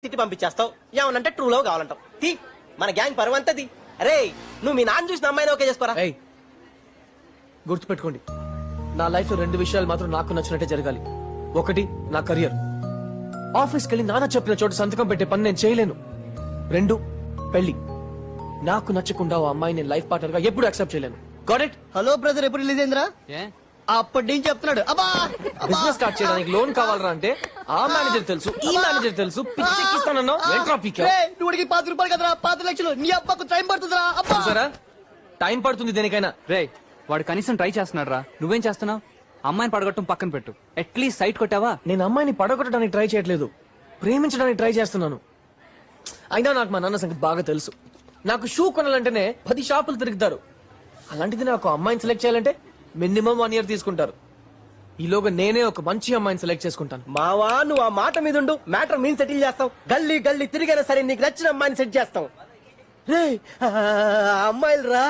తిట్టి పంపించేస్తావు. ఏమనంటే true love కావాలంటావు. తీ మన గ్యాంగ్ పరువంతది. అరే నువ్వు మీ నాన్న చూసిన అమ్మాయిని ఓకే చేసుకోరా. ఏయ్ గుర్తుపెట్టుకోండి, నా లైఫ్ లో 2 విషయాలు మాత్రం నాకు నచ్చినట్టే జరగాలి. ఒకటి నా కెరియర్, ఆఫీస్కి వెళ్ళి నాన్న చెప్పిన చోట సంతకం పెట్టే పని నేను చేయలేను. 2 పెళ్లి. నాకు నచ్చకుండా ఓ అమ్మాయి నేను లైఫ్ పార్ట్నర్ గా ఎప్పుడు యాక్సెప్ట్ చేయలేను. Got it? హలో బ్రదర్, ఎప్పుడు రిలీజ్ అయిందిరా? అప్పటి నుంచి చెప్తున్నాడు. అబ్బా బిజినెస్ స్టార్ట్ చేయడానికి లోన్ కావాలరా అంటే ఆ మేనేజర్ తెలుసు, ఈ మేనేజర్ తెలుసు, పిచ్చెక్కిస్తానన్నావు. ఏంట్రా పీకా? నువ్వుడికి 5 రూపాయలు కదరా, 5 లక్షలు. నీ అబ్బకు టైం పడుతుందిరా. అబ్బా చూసారా, టైం పడుతుంది దేనికైనా. రే వాడు కనీసం ట్రై చేస్తున్నాడు రా, నువ్వేం చేస్తున్నావు? అమ్మాయిని పడగొట్టం పక్కన పెట్టు, అట్లీస్ట్ సైట్ కొట్టావా? నేను అమ్మాయిని పడగొట్టడానికి ట్రై చేయట్లేదు, ప్రేమించడానికి ట్రై చేస్తున్నాను. అయినా నాకు మా నాన్న సంగతి బాగా తెలుసు. నాకు షూ కొనాలంటేనే 10 షాపులు తిరుగుతారు. అలాంటిది నాకు అమ్మాయిని సెలెక్ట్ చేయాలంటే మినిమం 1 year తీసుకుంటారు. ఈలోగా నేనే ఒక మంచి అమ్మాయిని సెలెక్ట్ చేసుకుంటాను. మావా నువ్వు ఆ మాట మీద ఉండు, మ్యాటర్ మేము సెటిల్ చేస్తాం. గల్లీ గల్లీ తిరిగైనా సరే నీకు నచ్చిన అమ్మాయిని సెట్ చేస్తాం. రే అమ్మాయిలు రా.